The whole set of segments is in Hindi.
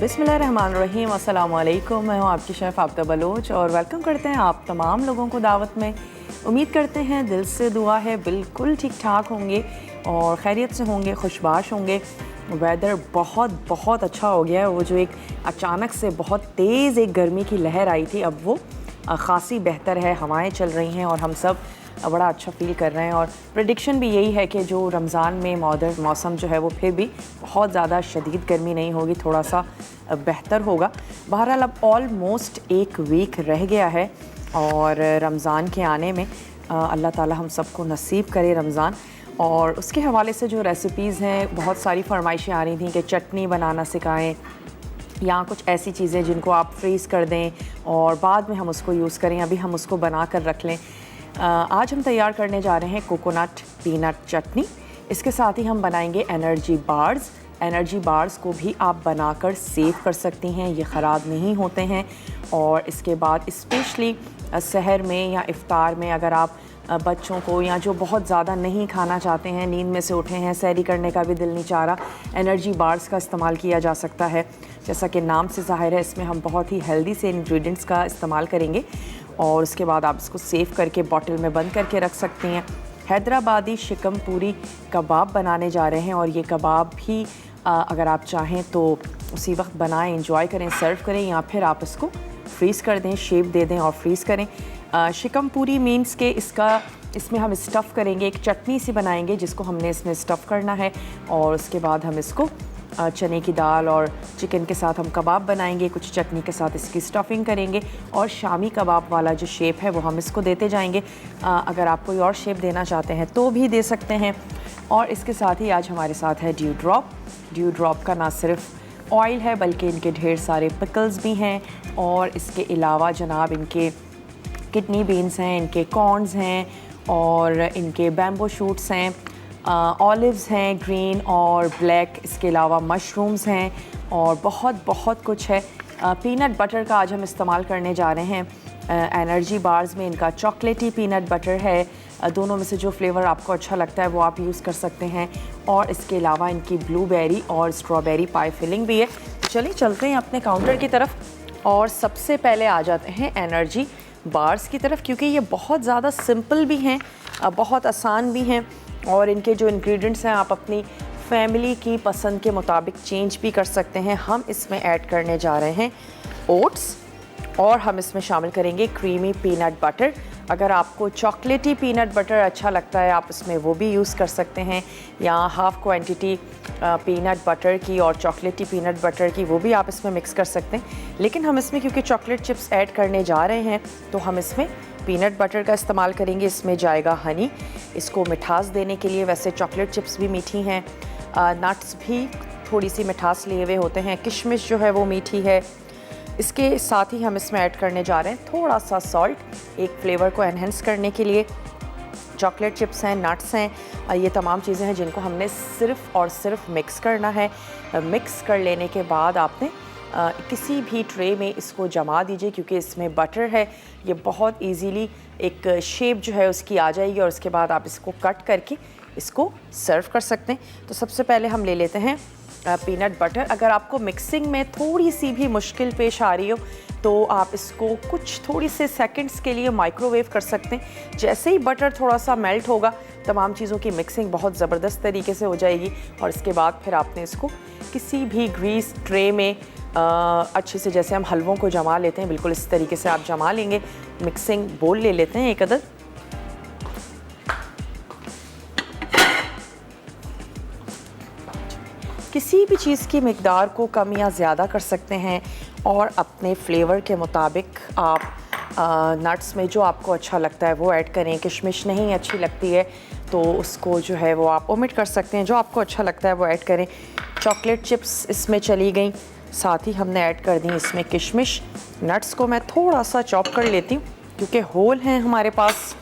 बिस्मिल्लाहिर्रहमानिर्रहीम, अस्सलाम वालेकुम। मैं हूँ आपकी शेफ़ आबिदा बलोच और वेलकम करते हैं आप तमाम लोगों को दावत में। उम्मीद करते हैं, दिल से दुआ है बिल्कुल ठीक ठाक होंगे और खैरियत से होंगे, खुशबाश होंगे। वेदर बहुत बहुत अच्छा हो गया है। वो जो एक अचानक से बहुत तेज़ एक गर्मी की लहर आई थी, अब वो ख़ासी बेहतर है, हवाएं चल रही हैं और हम सब बड़ा अच्छा फ़ील कर रहे हैं। और प्रेडिक्शन भी यही है कि जो रमज़ान में मौसम जो है वो फिर भी बहुत ज़्यादा शदीद गर्मी नहीं होगी, थोड़ा सा बेहतर होगा। बहरहाल अब ऑलमोस्ट एक वीक रह गया है और रमज़ान के आने में अल्लाह ताला हम सबको नसीब करे रमज़ान। और उसके हवाले से जो रेसिपीज़ हैं, बहुत सारी फरमाइशें आ रही थी कि चटनी बनाना सिखाएं या कुछ ऐसी चीज़ें जिनको आप फ्रीज़ कर दें और बाद में हम उसको यूज़ करें, अभी हम उसको बना कर रख लें। आज हम तैयार करने जा रहे हैं कोकोनट पीनट चटनी। इसके साथ ही हम बनाएंगे एनर्जी बार्स। एनर्जी बार्स को भी आप बनाकर सेव कर सकती हैं, ये ख़राब नहीं होते हैं। और इसके बाद स्पेशली सहर में या इफ्तार में अगर आप बच्चों को या जो बहुत ज़्यादा नहीं खाना चाहते हैं, नींद में से उठे हैं, सैरी करने का भी दिल नहीं चाह रहा, एनर्जी बार्स का इस्तेमाल किया जा सकता है। जैसा कि नाम से ज़ाहिर है, इसमें हम बहुत ही हेल्दी से इंग्रेडिएंट्स का इस्तेमाल करेंगे और उसके बाद आप इसको सेव करके बॉटल में बंद करके रख सकती हैं। हैदराबादी शिकम पूरी कबाब बनाने जा रहे हैं और ये कबाब भी अगर आप चाहें तो उसी वक्त बनाएं, एंजॉय करें, सर्व करें या फिर आप इसको फ्रीज़ कर दें, शेप दे दें और फ्रीज़ करें। शिकम पूरी मीन्स के इसमें हम स्टफ़ करेंगे, एक चटनी सी बनाएंगे जिसको हमने इसमें स्टफ़ करना है और उसके बाद हम इसको चने की दाल और चिकन के साथ हम कबाब बनाएंगे, कुछ चटनी के साथ इसकी स्टफिंग करेंगे और शामी कबाब वाला जो शेप है वो हम इसको देते जाएंगे। अगर आप कोई और शेप देना चाहते हैं तो भी दे सकते हैं। और इसके साथ ही आज हमारे साथ है ड्यू ड्रॉप। ड्यू ड्रॉप का ना सिर्फ ऑयल है बल्कि इनके ढेर सारे पिकल्स भी हैं और इसके अलावा जनाब इनके किडनी बीन्स हैं, इनके कॉर्न्स हैं और इनके बैम्बो शूट्स हैं, ऑलिव्स हैं ग्रीन और ब्लैक, इसके अलावा मशरूम्स हैं और बहुत बहुत कुछ है। पीनट बटर का आज हम इस्तेमाल करने जा रहे हैं। एनर्जी बार्स में इनका चॉकलेटी पीनट बटर है। दोनों में से जो फ्लेवर आपको अच्छा लगता है वो आप यूज़ कर सकते हैं। और इसके अलावा इनकी ब्लूबेरी और स्ट्रॉबेरी पाई फिलिंग भी है। चलिए चलते हैं अपने काउंटर की तरफ और सबसे पहले आ जाते हैं एनर्जी बार्स की तरफ, क्योंकि ये बहुत ज़्यादा सिंपल भी हैं, बहुत आसान भी हैं और इनके जो इंग्रेडिएंट्स हैं आप अपनी फैमिली की पसंद के मुताबिक चेंज भी कर सकते हैं। हम इसमें ऐड करने जा रहे हैं ओट्स और हम इसमें शामिल करेंगे क्रीमी पीनट बटर। अगर आपको चॉकलेटी पीनट बटर अच्छा लगता है आप इसमें वो भी यूज़ कर सकते हैं, या हाफ़ क्वांटिटी पीनट बटर की और चॉकलेटी पीनट बटर की वो भी आप इसमें मिक्स कर सकते हैं। लेकिन हम इसमें क्योंकि चॉकलेट चिप्स ऐड करने जा रहे हैं तो हम इसमें पीनट बटर का इस्तेमाल करेंगे। इसमें जाएगा हनी, इसको मिठास देने के लिए। वैसे चॉकलेट चिप्स भी मीठी हैं, नट्स भी थोड़ी सी मिठास लिए हुए होते हैं, किशमिश जो है वो मीठी है। इसके साथ ही हम इसमें ऐड करने जा रहे हैं थोड़ा सा सॉल्ट, एक फ्लेवर को एनहेंस करने के लिए। चॉकलेट चिप्स हैं, नट्स हैं, ये तमाम चीज़ें हैं जिनको हमने सिर्फ़ और सिर्फ मिक्स करना है। मिक्स कर लेने के बाद आपने किसी भी ट्रे में इसको जमा दीजिए, क्योंकि इसमें बटर है, ये बहुत इजीली एक शेप जो है उसकी आ जाएगी और उसके बाद आप इसको कट करके इसको सर्व कर सकते हैं। तो सबसे पहले हम ले लेते हैं पीनट बटर। अगर आपको मिक्सिंग में थोड़ी सी भी मुश्किल पेश आ रही हो तो आप इसको कुछ थोड़ी से सेकंड्स के लिए माइक्रोवेव कर सकते हैं। जैसे ही बटर थोड़ा सा मेल्ट होगा तमाम चीज़ों की मिक्सिंग बहुत ज़बरदस्त तरीके से हो जाएगी और इसके बाद फिर आपने इसको किसी भी ग्रीस ट्रे में अच्छे से, जैसे हम हलवों को जमा लेते हैं, बिल्कुल इस तरीके से आप जमा लेंगे। मिक्सिंग बोल ले लेते हैं एक अदद। किसी भी चीज़ की मिकदार को कम या ज़्यादा कर सकते हैं और अपने फ्लेवर के मुताबिक आप नट्स में जो आपको अच्छा लगता है वो ऐड करें। किशमिश नहीं अच्छी लगती है तो उसको जो है वो आप ओमिट कर सकते हैं, जो आपको अच्छा लगता है वो ऐड करें। चॉकलेट चिप्स इसमें चली गई, साथ ही हमने ऐड कर दी इसमें किशमिश। नट्स को मैं थोड़ा सा चॉप कर लेती हूँ क्योंकि होल हैं हमारे पास।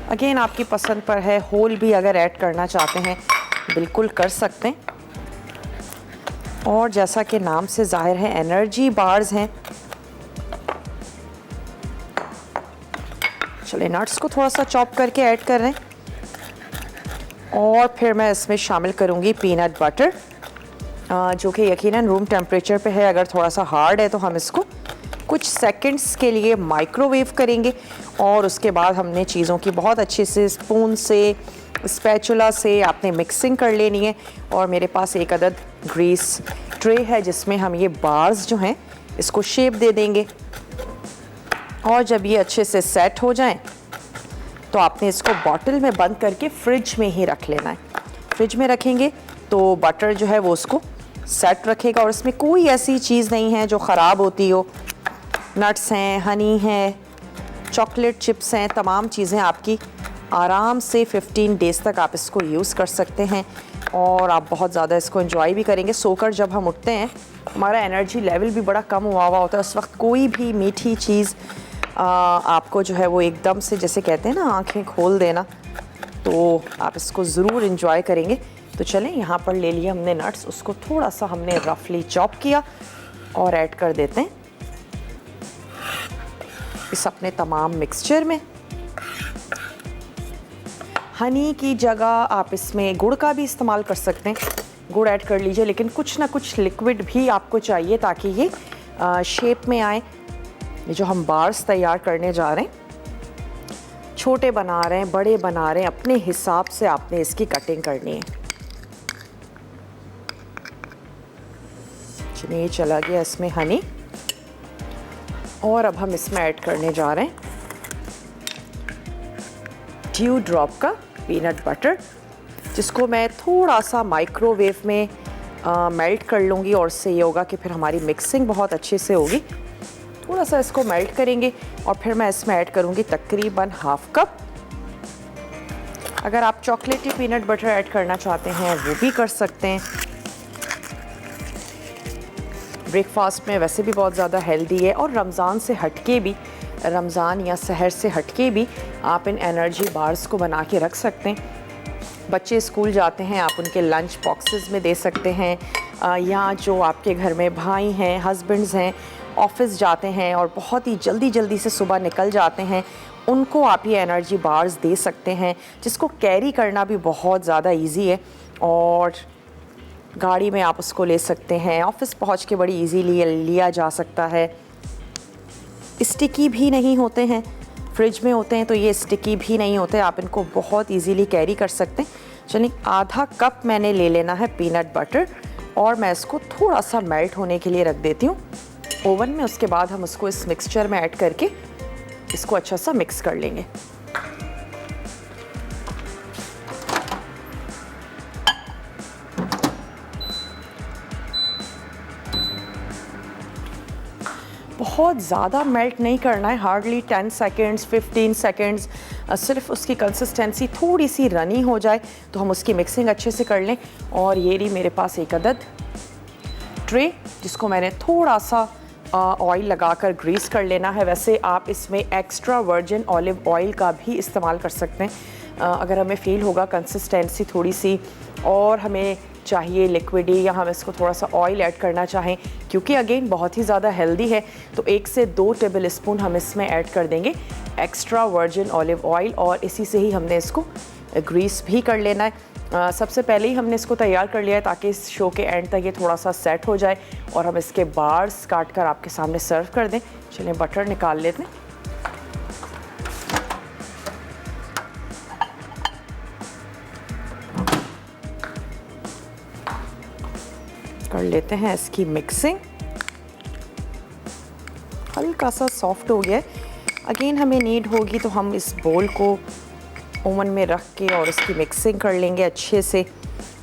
अगेन आपकी पसंद पर है, होल भी अगर ऐड करना चाहते हैं बिल्कुल कर सकते हैं। और जैसा कि नाम से जाहिर है एनर्जी बार्स हैं। चलिए नट्स को थोड़ा सा चॉप करके ऐड कर रहे हैं और फिर मैं इसमें शामिल करूँगी पीनट बटर। जो कि यकीनन रूम टेम्परेचर पे है। अगर थोड़ा सा हार्ड है तो हम इसको कुछ सेकंड्स के लिए माइक्रोवेव करेंगे और उसके बाद हमने चीज़ों की बहुत अच्छे से स्पून से, स्पैचुला से आपने मिक्सिंग कर लेनी है। और मेरे पास एक अदद ग्रीस ट्रे है जिसमें हम ये बार्स जो हैं इसको शेप दे देंगे। और जब ये अच्छे से सेट हो जाएं तो आपने इसको बॉटल में बंद करके फ्रिज में ही रख लेना है। फ्रिज में रखेंगे तो बटर जो है वो उसको सेट रखेगा और इसमें कोई ऐसी चीज़ नहीं है जो ख़राब होती हो। नट्स हैं, हनी है, चॉकलेट चिप्स हैं, तमाम चीज़ें आपकी आराम से 15 डेज़ तक आप इसको यूज़ कर सकते हैं और आप बहुत ज़्यादा इसको एंजॉय भी करेंगे। सोकर जब हम उठते हैं हमारा एनर्जी लेवल भी बड़ा कम हुआ होता है, उस वक्त कोई भी मीठी चीज़ आपको जो है वो एकदम से, जैसे कहते हैं ना, आंखें खोल देना, तो आप इसको ज़रूर एंजॉय करेंगे। तो चलें, यहाँ पर ले लिया हमने नट्स, उसको थोड़ा सा हमने रफली चॉप किया और ऐड कर देते हैं इस अपने तमाम मिक्सचर में। हनी की जगह आप इसमें गुड़ का भी इस्तेमाल कर सकते हैं, गुड़ ऐड कर लीजिए, लेकिन कुछ ना कुछ लिक्विड भी आपको चाहिए ताकि ये शेप में आए। ये जो हम बार्स तैयार करने जा रहे हैं, छोटे बना रहे हैं, बड़े बना रहे हैं, अपने हिसाब से आपने इसकी कटिंग करनी है। चलिए, चला गया इसमें हनी और अब हम इसमें ऐड करने जा रहे हैं ड्यू ड्रॉप का पीनट बटर, जिसको मैं थोड़ा सा माइक्रोवेव में मेल्ट कर लूँगी और उससे ये होगा कि फिर हमारी मिक्सिंग बहुत अच्छे से होगी। थोड़ा सा इसको मेल्ट करेंगे और फिर मैं इसमें ऐड करूँगी तकरीबन हाफ कप। अगर आप चॉकलेटी पीनट बटर ऐड करना चाहते हैं वो भी कर सकते हैं। ब्रेकफास्ट में वैसे भी बहुत ज़्यादा हेल्दी है और रमज़ान से हटके भी, रमज़ान या सहर से हटके भी आप इन एनर्जी बार्स को बना के रख सकते हैं। बच्चे स्कूल जाते हैं, आप उनके लंच बॉक्सेस में दे सकते हैं, या जो आपके घर में भाई हैं, हस्बैंड्स हैं, ऑफिस जाते हैं और बहुत ही जल्दी जल्दी से सुबह निकल जाते हैं, उनको आप ये एनर्जी बार्स दे सकते हैं, जिसको कैरी करना भी बहुत ज़्यादा इजी है और गाड़ी में आप उसको ले सकते हैं, ऑफिस पहुंच के बड़ी इजीली लिया जा सकता है। स्टिकी भी नहीं होते हैं, फ्रिज में होते हैं तो ये स्टिकी भी नहीं होते, आप इनको बहुत इजीली कैरी कर सकते हैं। चलिए, आधा कप मैंने ले लेना है पीनट बटर और मैं इसको थोड़ा सा मेल्ट होने के लिए रख देती हूँ ओवन में। उसके बाद हम उसको इस मिक्सचर में ऐड करके इसको अच्छा सा मिक्स कर लेंगे। बहुत ज़्यादा मेल्ट नहीं करना है, हार्डली 10 सेकेंड्स 15 सेकेंड्स, सिर्फ उसकी कंसिस्टेंसी थोड़ी सी रनी हो जाए तो हम उसकी मिक्सिंग अच्छे से कर लें। और ये रही मेरे पास एक अदद ट्रे, जिसको मैंने थोड़ा सा ऑयल लगाकर ग्रीस कर लेना है। वैसे आप इसमें एक्स्ट्रा वर्जिन ऑलिव ऑयल का भी इस्तेमाल कर सकते हैं अगर हमें फ़ील होगा कंसिस्टेंसी थोड़ी सी और हमें चाहिए लिक्विडी, या हम इसको थोड़ा सा ऑयल ऐड करना चाहें, क्योंकि अगेन बहुत ही ज़्यादा हेल्दी है, तो 1 से 2 टेबल स्पून हम इसमें ऐड कर देंगे एक्स्ट्रा वर्जिन ऑलिव ऑयल और इसी से ही हमने इसको ग्रीस भी कर लेना है। सबसे पहले ही हमने इसको तैयार कर लिया है ताकि इस शो के एंड तक ये थोड़ा सा सेट हो जाए और हम इसके बार्स काट कर आपके सामने सर्व कर दें। चलिए, बटर निकाल लेते हैं। कर लेते हैं इसकी मिक्सिंग। हल्का सा सॉफ्ट हो गया है, अगेन हमें नीड होगी तो हम इस बोल को ओवन में रख के और इसकी मिक्सिंग कर लेंगे अच्छे से।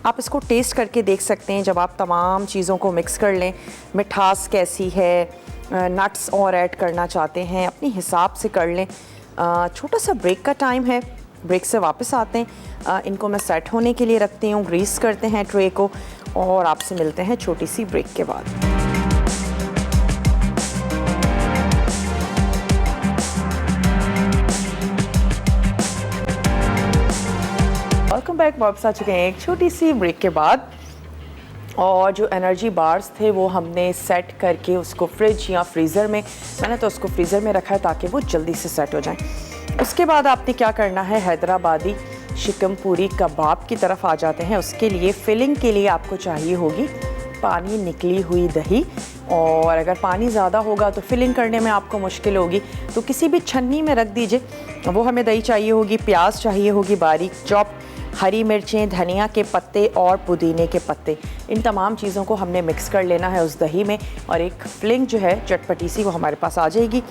आप इसको टेस्ट करके देख सकते हैं जब आप तमाम चीज़ों को मिक्स कर लें, मिठास कैसी है, नट्स और ऐड करना चाहते हैं अपने हिसाब से कर लें। छोटा सा ब्रेक का टाइम है, ब्रेक से वापस आते हैं। इनको मैं सेट होने के लिए रखती हूँ, ग्रीस करते हैं ट्रे को और आपसे मिलते हैं छोटी सी ब्रेक के बाद। Welcome back. वापस आ चुके हैं एक छोटी सी ब्रेक के बाद और जो एनर्जी बार्स थे वो हमने सेट करके उसको फ्रिज या फ्रीज़र में, मैंने तो उसको फ्रीज़र में रखा है ताकि वो जल्दी से सेट हो जाएं। उसके बाद आपने क्या करना है, हैदराबादी शिकम पूरी कबाब की तरफ आ जाते हैं। उसके लिए फिलिंग के लिए आपको चाहिए होगी पानी निकली हुई दही, और अगर पानी ज़्यादा होगा तो फिलिंग करने में आपको मुश्किल होगी, तो किसी भी छन्नी में रख दीजिए। वो हमें दही चाहिए होगी, प्याज चाहिए होगी बारीक चॉप, हरी मिर्चें, धनिया के पत्ते और पुदीने के पत्ते। इन तमाम चीज़ों को हमने मिक्स कर लेना है उस दही में, और एक फिलिंग जो है चटपटी सी वो हमारे पास आ जाएगी।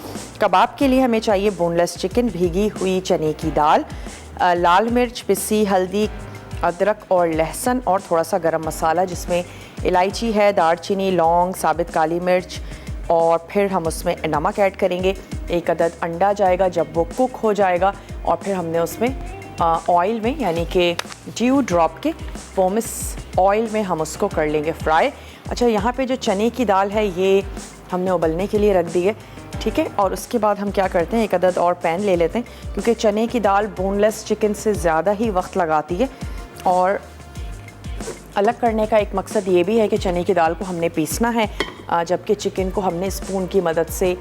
कबाब के लिए हमें चाहिए बोनलेस चिकन, भीगी हुई चने की दाल, लाल मिर्च पिसी, हल्दी, अदरक और लहसुन, और थोड़ा सा गरम मसाला जिसमें इलायची है, दालचीनी, लौंग, साबित काली मिर्च, और फिर हम उसमें नमक ऐड करेंगे। एक अदद अंडा जाएगा जब वो कुक हो जाएगा, और फिर हमने उसमें ऑयल में यानी कि ड्यू ड्रॉप के पोमिस ऑयल में हम उसको कर लेंगे फ्राई। अच्छा, यहाँ पे जो चने की दाल है ये हमने उबलने के लिए रख दी है, ठीक है। और उसके बाद हम क्या करते हैं, एक अदद और पैन ले लेते हैं, क्योंकि चने की दाल बोनलेस चिकन से ज़्यादा ही वक्त लगाती है। और अलग करने का एक मकसद ये भी है कि चने की दाल को हमने पीसना है, जबकि चिकन को हमने स्पून की मदद से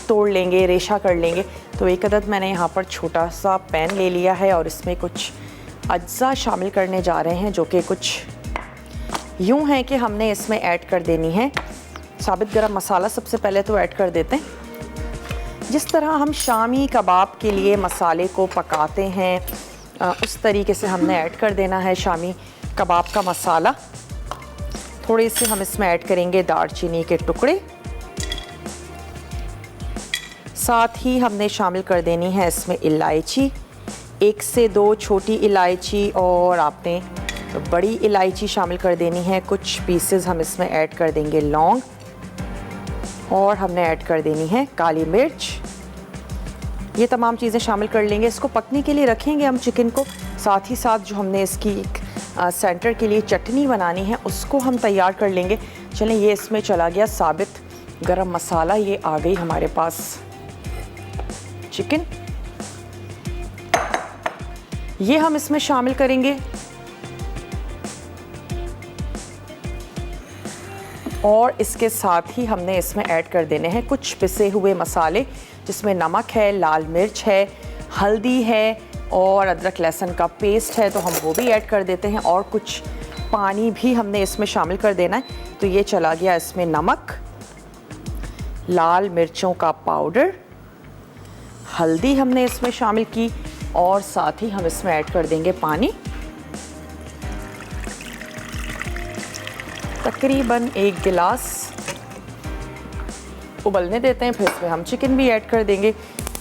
तोड़ लेंगे, रेशा कर लेंगे। तो एक अदद मैंने यहाँ पर छोटा सा पैन ले लिया है, और इसमें कुछ अज्जा शामिल करने जा रहे हैं, जो कि कुछ यूँ हैं कि हमने इसमें ऐड कर देनी है साबित गरम मसाला। सबसे पहले तो ऐड कर देते हैं। जिस तरह हम शामी कबाब के लिए मसाले को पकाते हैं, उस तरीके से हमने ऐड कर देना है शामी कबाब का मसाला। थोड़े से हम इसमें ऐड करेंगे दालचीनी के टुकड़े, साथ ही हमने शामिल कर देनी है इसमें इलायची, 1 से 2 छोटी इलायची, और आपने बड़ी इलायची शामिल कर देनी है। कुछ पीसेस हम इसमें ऐड कर देंगे लौंग, और हमने ऐड कर देनी है काली मिर्च। ये तमाम चीज़ें शामिल कर लेंगे। इसको पकने के लिए रखेंगे हम चिकन को। साथ ही साथ जो हमने इसकी सेंटर के लिए चटनी बनानी है उसको हम तैयार कर लेंगे। चलें, ये इसमें चला गया साबित गरम मसाला। ये आ गई हमारे पास चिकन, ये हम इसमें शामिल करेंगे। और इसके साथ ही हमने इसमें ऐड कर देने हैं कुछ पिसे हुए मसाले, जिसमें नमक है, लाल मिर्च है, हल्दी है, और अदरक लहसुन का पेस्ट है, तो हम वो भी ऐड कर देते हैं। और कुछ पानी भी हमने इसमें शामिल कर देना है। तो ये चला गया इसमें नमक, लाल मिर्चों का पाउडर, हल्दी हमने इसमें शामिल की, और साथ ही हम इसमें ऐड कर देंगे पानी। तकरीबन 1 गिलास उबलने देते हैं, फिर इसमें हम चिकन भी ऐड कर देंगे,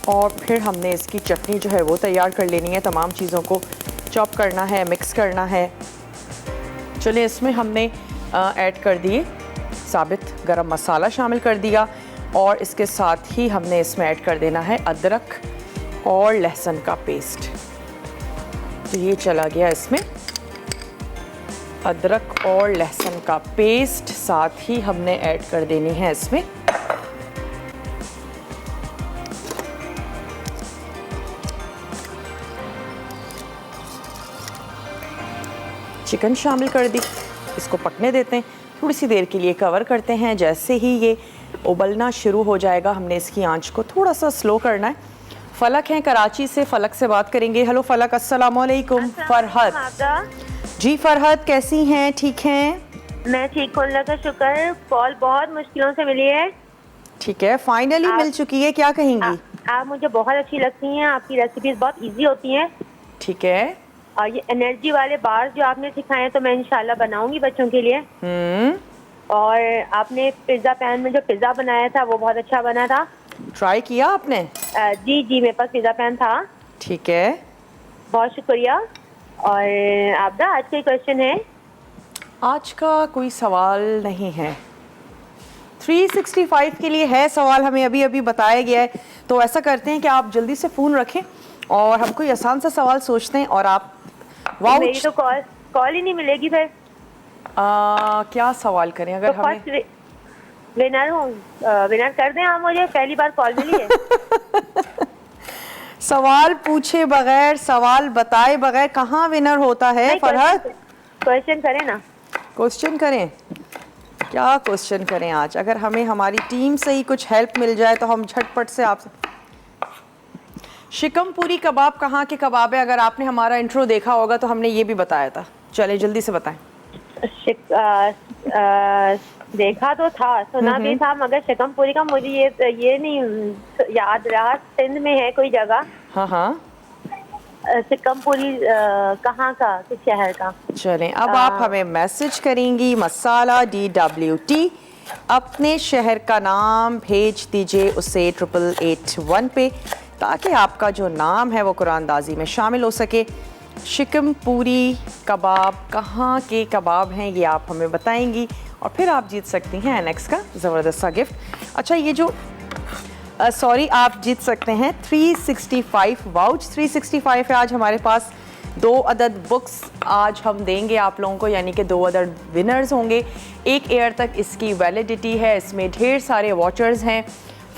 और फिर हमने इसकी चटनी जो है वो तैयार कर लेनी है। तमाम चीज़ों को चॉप करना है, मिक्स करना है। चलिए, इसमें हमने ऐड कर दिए साबित गरम मसाला शामिल कर दिया, और इसके साथ ही हमने इसमें ऐड कर देना है अदरक और लहसुन का पेस्ट। तो ये चला गया इसमें अदरक और लहसुन का पेस्ट। साथ ही हमने ऐड कर देनी है इसमें चिकन शामिल कर दी। इसको पकने देते हैं, थोड़ी सी देर के लिए कवर करते हैं। जैसे ही ये उबलना शुरू हो जाएगा, हमने इसकी आंच को थोड़ा सा स्लो करना है। फलक हैं कराची से, फलक से बात करेंगे। हेलो फलक, अस्सलाम वालेकुम। फरहत जी, फरहत कैसी हैं? ठीक हैं? मैं ठीक हूँ, अल्लाह का शुक्र। कॉल बहुत मुश्किलों से मिली है। ठीक है, फाइनली मिल चुकी है। क्या कहेंगी? आप मुझे बहुत अच्छी लगती हैं, आपकी रेसिपीज बहुत इजी होती हैं। ठीक है। और ये एनर्जी वाले बार जो आपने सिखाए हैं, तो मैं इंशाल्लाह बनाऊंगी बच्चों के लिए। और आपने पिज्जा पैन में जो पिज्जा बनाया था वो बहुत अच्छा बना था। ट्राई किया आपने? जी जी, मेरे पास पिज्जा पैन था। ठीक है, बहुत शुक्रिया। और आपदा, आज का क्वेश्चन है? आज का कोई सवाल नहीं है, 365 के लिए है सवाल, हमें अभी अभी बताया गया है। तो ऐसा करते हैं कि आप जल्दी से फ़ोन रखें और हम कोई आसान सा सवाल सोचते हैं, और आप मेरी तो कॉल ही नहीं मिलेगी फिर। क्या सवाल करें? अगर तो हमें विनर कर दें आप मुझे, पहली बार कॉल मिली है। सवाल पूछे बगैर, सवाल बताए बगैर कहाँ विनर होता है फरहत? क्वेश्चन करें ना। क्वेश्चन करें? क्या क्वेश्चन करें आज? अगर हमें हमारी टीम से ही कुछ हेल्प मिल जाए तो हम झटपट से आपसे। शिकमपुरी कबाब कहाँ के कबाब है? अगर आपने हमारा इंट्रो देखा होगा तो हमने ये भी बताया था। चले जल्दी से बताएं। देखा तो था, सुना भी था, मगर शिकम पूरी का मुझे ये नहीं याद रहा। सिंध में है कोई जगह। हाँ हाँ, शिकम पूरी कहाँ का, किस शहर का? चलें अब आप हमें मैसेज करेंगी मसाला DWT, अपने शहर का नाम भेज दीजिए उसे 8881 पे, ताकि आपका जो नाम है वो कुरानदाजी में शामिल हो सके। शिकम पूरी कबाब कहाँ के कबाब हैं ये आप हमें बताएंगी और फिर आप जीत सकती हैं एनेक्स का ज़बरदस्त सा गिफ्ट। अच्छा, ये जो सॉरी आप जीत सकते हैं 365 वाउच। 365 है आज हमारे पास। 2 अदद बुक्स आज हम देंगे आप लोगों को, यानी कि 2 अदद विनर्स होंगे। 1 ईयर तक इसकी वैलिडिटी है। इसमें ढेर सारे वॉचर्स हैं,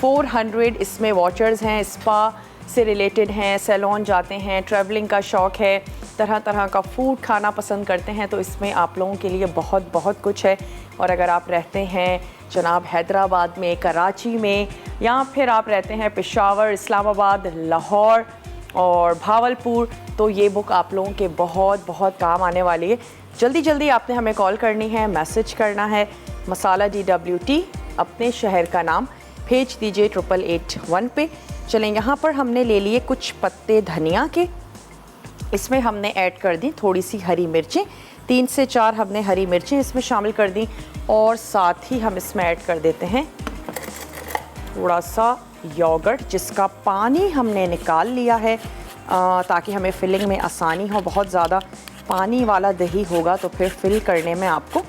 400 इसमें वॉचर्स हैं, स्पा से रिलेटेड हैं, सैलून जाते हैं, ट्रैवलिंग का शौक़ है, तरह तरह का फूड खाना पसंद करते हैं, तो इसमें आप लोगों के लिए बहुत बहुत कुछ है। और अगर आप रहते हैं जनाब हैदराबाद में, कराची में, या फिर आप रहते हैं पेशावर, इस्लामाबाद, लाहौर और भावलपुर, तो ये बुक आप लोगों के बहुत बहुत काम आने वाली है। जल्दी जल्दी आपने हमें कॉल करनी है, मैसेज करना है, मसाला DWT अपने शहर का नाम भेज दीजिए 8881 पे। चलें, यहाँ पर हमने ले लिए कुछ पत्ते धनिया के, इसमें हमने ऐड कर दी थोड़ी सी हरी मिर्चें, 3 से 4 हमने हरी मिर्चें इसमें शामिल कर दी, और साथ ही हम इसमें ऐड कर देते हैं थोड़ा सा योगर्ट, जिसका पानी हमने निकाल लिया है ताकि हमें फिलिंग में आसानी हो। बहुत ज़्यादा पानी वाला दही होगा तो फिर फिल करने में आपको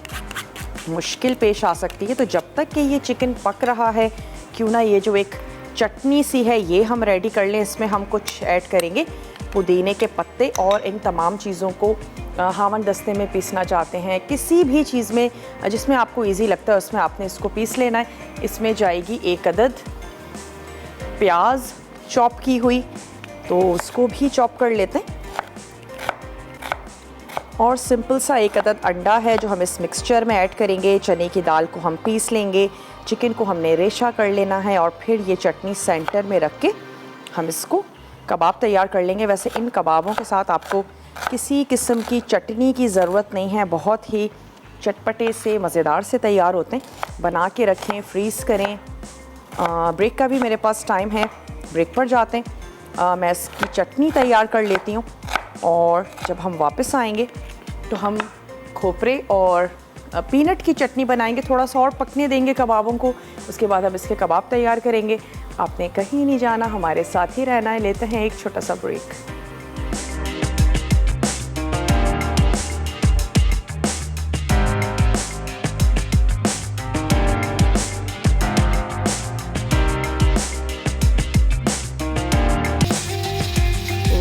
मुश्किल पेश आ सकती है। तो जब तक कि ये चिकन पक रहा है, क्यों ना ये जो एक चटनी सी है ये हम रेडी कर लें। इसमें हम कुछ ऐड करेंगे पुदीने के पत्ते, और इन तमाम चीज़ों को हावन दस्ते में पीसना चाहते हैं, किसी भी चीज़ में जिसमें आपको इजी लगता है उसमें आपने इसको पीस लेना है। इसमें जाएगी 1 अदद प्याज चॉप की हुई, तो उसको भी चॉप कर लेते हैं, और सिंपल सा 1 अदद अंडा है जो हम इस मिक्सचर में ऐड करेंगे। चने की दाल को हम पीस लेंगे, चिकन को हमने रेशा कर लेना है, और फिर ये चटनी सेंटर में रख के हम इसको कबाब तैयार कर लेंगे। वैसे इन कबाबों के साथ आपको किसी किस्म की चटनी की ज़रूरत नहीं है, बहुत ही चटपटे से मज़ेदार से तैयार होते हैं। बना के रखें, फ्रीज़ करें। ब्रेक का भी मेरे पास टाइम है, ब्रेक पर जाते हैं। मैं इसकी चटनी तैयार कर लेती हूँ, और जब हम वापस आएंगे तो हम खोपरे और पीनट की चटनी बनाएंगे। थोड़ा सा और पकने देंगे कबाबों को, उसके बाद हम इसके कबाब तैयार करेंगे। आपने कहीं नहीं जाना, हमारे साथ ही रहना है। लेते हैं एक छोटा सा ब्रेक।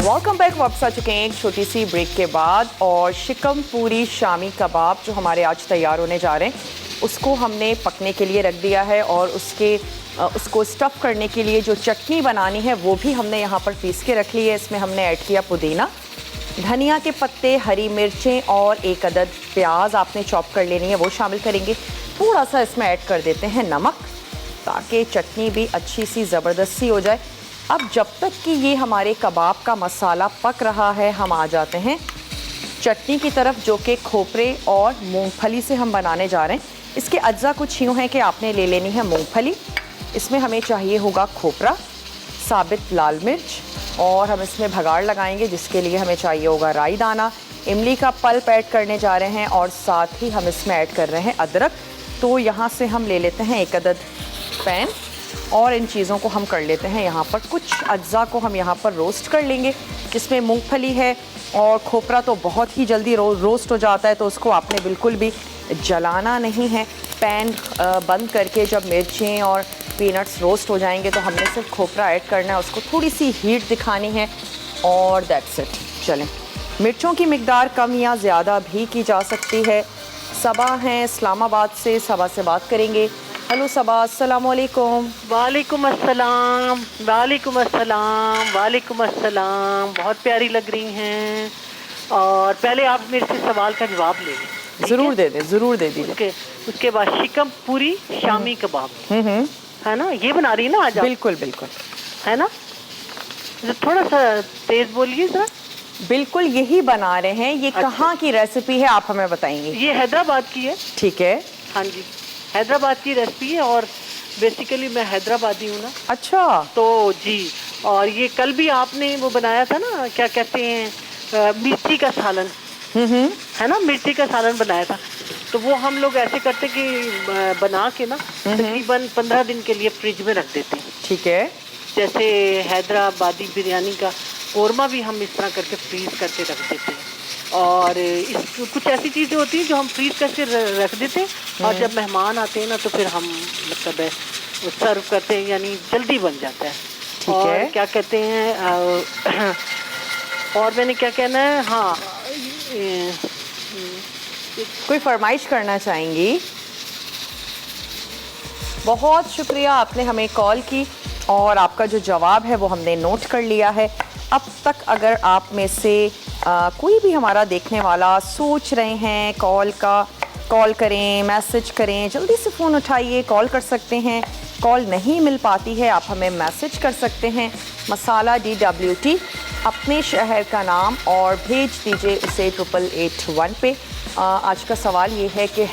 Welcome back. वापस आ चुके हैं एक छोटी सी ब्रेक के बाद, और शिकम पूरी शामी कबाब जो हमारे आज तैयार होने जा रहे हैं, उसको हमने पकने के लिए रख दिया है, और उसको स्टफ़ करने के लिए जो चटनी बनानी है वो भी हमने यहाँ पर पीस के रख ली है। इसमें हमने ऐड किया पुदीना, धनिया के पत्ते, हरी मिर्चें, और 1 अदद प्याज आपने चॉप कर लेनी है, वो शामिल करेंगे। थोड़ा सा इसमें ऐड कर देते हैं नमक, ताकि चटनी भी अच्छी सी ज़बरदस्त सी हो जाए। अब जब तक कि ये हमारे कबाब का मसाला पक रहा है, हम आ जाते हैं चटनी की तरफ, जो कि खोपरे और मूंगफली से हम बनाने जा रहे हैं। इसके अज्जा कुछ यूँ हैं कि आपने ले लेनी है मूंगफली, इसमें हमें चाहिए होगा खोपरा, साबित लाल मिर्च, और हम इसमें भगाड़ लगाएंगे जिसके लिए हमें चाहिए होगा राई दाना, इमली का पल्प ऐड करने जा रहे हैं, और साथ ही हम इसमें ऐड कर रहे हैं अदरक। तो यहाँ से हम ले लेते हैं 1 अदद पैन, और इन चीज़ों को हम कर लेते हैं यहाँ पर, कुछ अज्जा को हम यहाँ पर रोस्ट कर लेंगे। जिसमें मूंगफली है और खोपरा तो बहुत ही जल्दी रोस्ट हो जाता है, तो उसको आपने बिल्कुल भी जलाना नहीं है। पैन बंद करके जब मिर्चें और पीनट्स रोस्ट हो जाएंगे तो हमने सिर्फ खोपरा ऐड करना है, उसको थोड़ी सी हीट दिखानी है, और दैट्स इट। चलें, मिर्चों की मिकदार कम या ज़्यादा भी की जा सकती है। सबा हैं इस्लामाबाद से, सबा से बात करेंगे। हेलो सबा, अस्सलाम वालेकुम। वालेकुम अस्सलाम, वालेकुम अस्सलाम, वालेकुम अस्सलाम। बहुत प्यारी लग रही हैं, और पहले आप मेरे से सवाल का जवाब ले लें। ज़रूर दे दें, ज़रूर दे दीजिए। उसके बाद शिकम पूरी शामी कबाब है ना, ये बना रही है ना आज आप? बिल्कुल बिल्कुल, है ना। थोड़ा सा तेज़ बोलिए सर। बिल्कुल यही बना रहे हैं। ये कहाँ की रेसिपी है आप हमें बताएंगे? ये हैदराबाद की है। ठीक है। हाँ जी, हैदराबाद की रेसिपी है और बेसिकली मैं हैदराबादी हूँ ना। अच्छा। तो जी, और ये कल भी आपने वो बनाया था ना, क्या कहते हैं, मिर्ची का सालन, है ना, मिर्ची का सालन बनाया था। तो वो हम लोग ऐसे करते कि बना के ना तकरीबन 15 दिन के लिए फ्रिज में रख देते हैं। ठीक है। जैसे हैदराबादी बिरयानी का कोरमा भी हम इस तरह करके फ्रीज करके रख देते हैं। और कुछ ऐसी चीज़ें होती हैं जो हम फ्रीज करके रख देते हैं और जब मेहमान आते हैं ना तो फिर हम मतलब सर्व करते हैं, यानी जल्दी बन जाता है। और क्या कहते हैं और मैंने क्या कहना है, हाँ, कोई फरमाइश करना चाहेंगी? बहुत शुक्रिया, आपने हमें कॉल की और आपका जो जवाब है वो हमने नोट कर लिया है। अब तक अगर आप में से कोई भी हमारा देखने वाला सोच रहे हैं कॉल करें, मैसेज करें, जल्दी से फ़ोन उठाइए, कॉल कर सकते हैं। कॉल नहीं मिल पाती है आप हमें मैसेज कर सकते हैं, मसाला DWT अपने शहर का नाम और भेज दीजिए उसे 8881 पे। आज का सवाल ये है कि